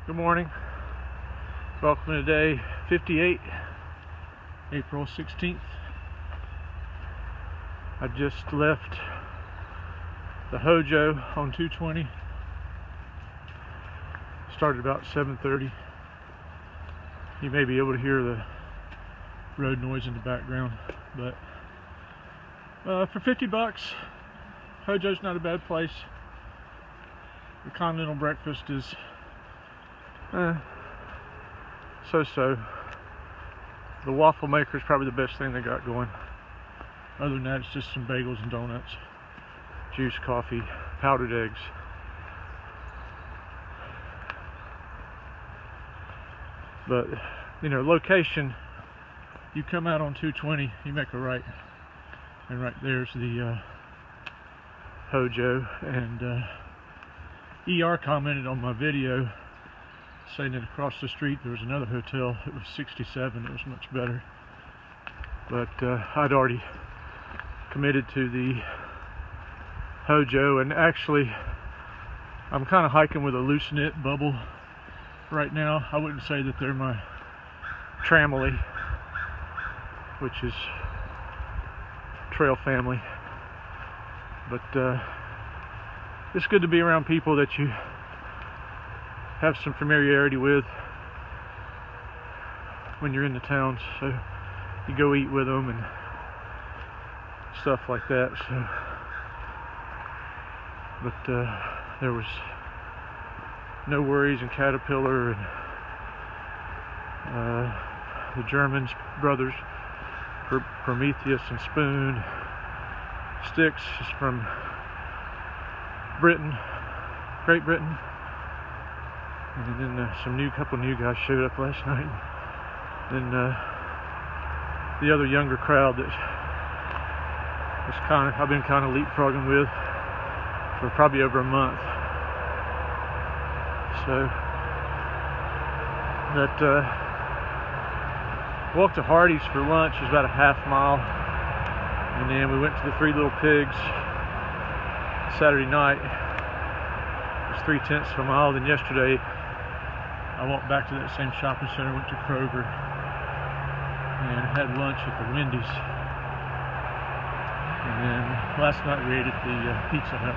Good morning. Welcome to day 58, April 16th. I just left the Hojo on 220. Started about 7:30. You may be able to hear the road noise in the background, but for 50 bucks, Hojo's not a bad place. The continental breakfast is so-so. The waffle maker is probably the best thing they got going. Other than that, it's just some bagels and donuts, juice, coffee, powdered eggs. But, you know, location, you come out on 220, you make a right, and right there's the Hojo. And ER commented on my video saying that across the street there was another hotel. It was 67. It was much better, but I'd already committed to the Hojo. And actually, I'm kind of hiking with a loose knit bubble right now. I wouldn't say that they're my tramily, which is trail family, but it's good to be around people that you have some familiarity with when you're in the towns, so you go eat with them and stuff like that. So, but there was no worries in Caterpillar, and the Germans, brothers, Prometheus and Spoon. Styx is from Britain, Great Britain. And then couple new guys showed up last night. Then the other younger crowd that I've been kind of leapfrogging with for probably over a month. So that walked to Hardee's for lunch. It was about a half mile, and then we went to the Three Little Pigs Saturday night. It was 3/10 of a mile. Then yesterday I walked back to that same shopping center, went to Kroger, and had lunch at the Wendy's. And then last night we ate at the Pizza Hut.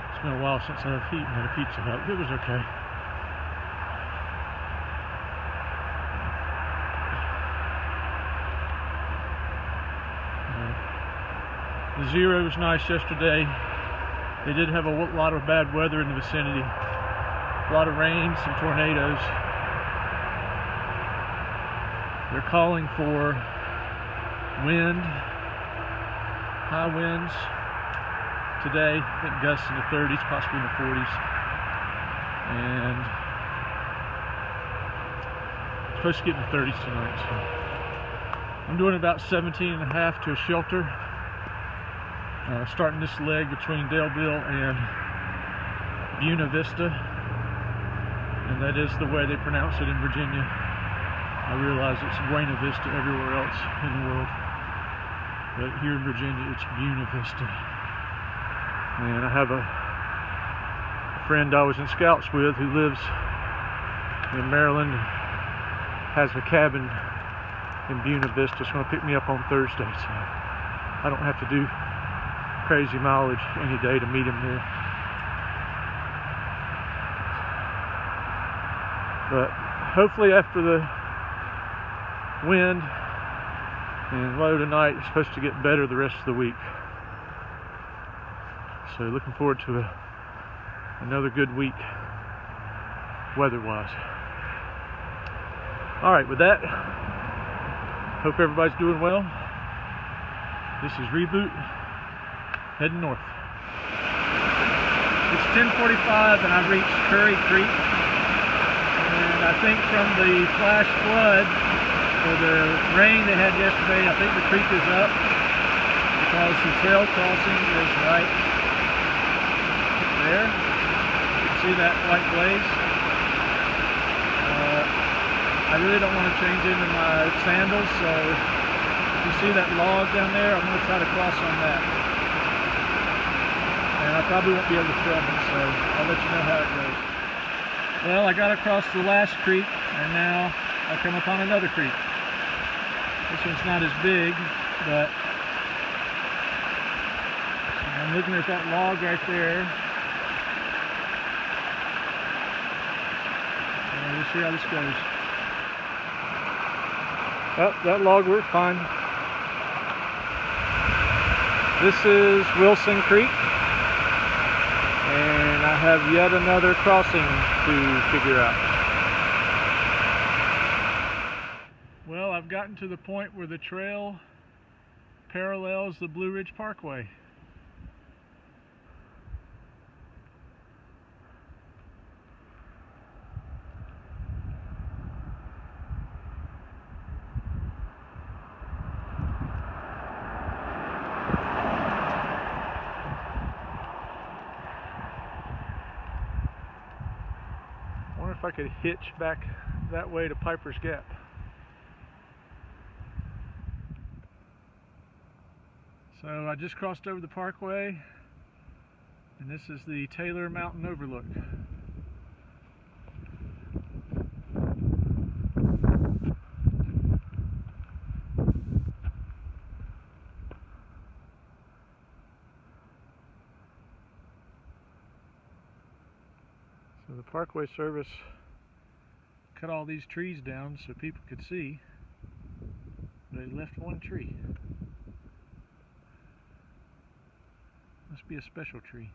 It's been a while since I've eaten at a Pizza Hut. It was okay. The zero was nice yesterday. They did have a lot of bad weather in the vicinity. A lot of rain, some tornadoes. They're calling for wind, high winds today. I think gusts in the 30s, possibly in the 40s. And it's supposed to get in the 30s tonight. So I'm doing about 17.5 to a shelter. Starting this leg between Daleville and Buena Vista, and that is the way they pronounce it in Virginia. I realize it's Buena Vista everywhere else in the world, but here in Virginia it's Buena Vista. And I have a friend I was in Scouts with who lives in Maryland, has a cabin in Buena Vista. It's going to pick me up on Thursday, so I don't have to do crazy mileage any day to meet him there. But hopefully after the wind and low tonight, it's supposed to get better the rest of the week. So looking forward to another good week weather-wise. Alright, with that, hope everybody's doing well. This is Reboot, heading north. It's 10:45 and I've reached Curry Creek, and I think from the flash flood or the rain they had yesterday, I think the creek is up because the trail crossing is right there. You can see that white blaze. I really don't want to change into my sandals, so You see that log down there? I'm going to try to cross on that. And I probably won't be able to film it, so I'll let you know how it goes. Well, I got across the last creek, and now I come upon another creek. This one's not as big, but I'm looking at that log right there. And we'll see how this goes. Oh, that log worked fine. This is Wilson Creek, and I have yet another crossing to figure out. Well, I've gotten to the point where the trail parallels the Blue Ridge Parkway. I wonder if I could hitch back that way to Piper's Gap. So I just crossed over the parkway, and this is the Taylor Mountain Overlook. So the Parkway Service cut all these trees down so people could see. They left one tree. Must be a special tree.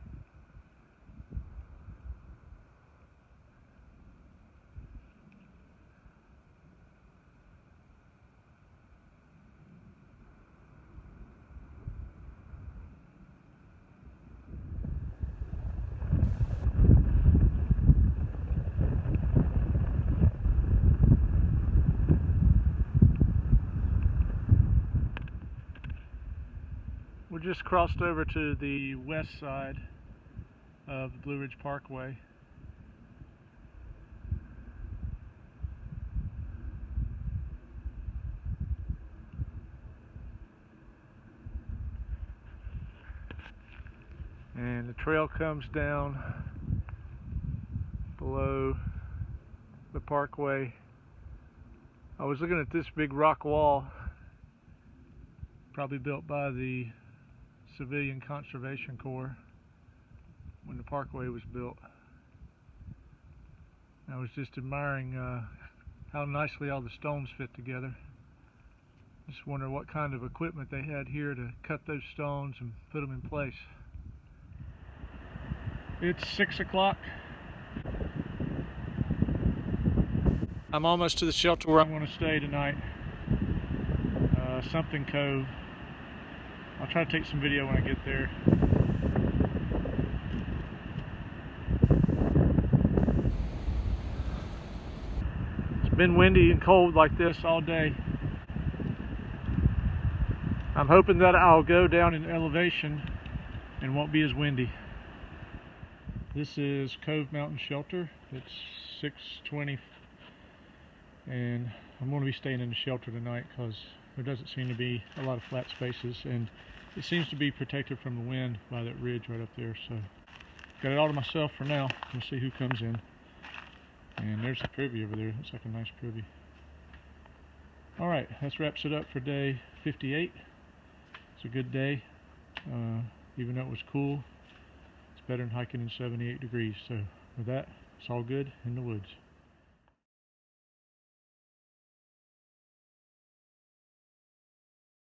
We just crossed over to the west side of the Blue Ridge Parkway. And the trail comes down below the parkway. I was looking at this big rock wall, probably built by the Civilian Conservation Corps when the parkway was built. I was just admiring how nicely all the stones fit together. Just wonder what kind of equipment they had here to cut those stones and put them in place. It's 6 o'clock. I'm almost to the shelter where I'm going to stay tonight. Something Cove. I'll try to take some video when I get there. It's been windy and cold like this all day. I'm hoping that I'll go down in elevation and won't be as windy. This is Cove Mountain Shelter. It's 6:20, and I'm going to be staying in the shelter tonight because there doesn't seem to be a lot of flat spaces, and it seems to be protected from the wind by that ridge right up there. So got it all to myself for now. We'll see who comes in. And there's the privy over there. Looks like a nice privy. Alright, that wraps it up for day 58. It's a good day. Even though it was cool, it's better than hiking in 78 degrees. So with that, it's all good in the woods.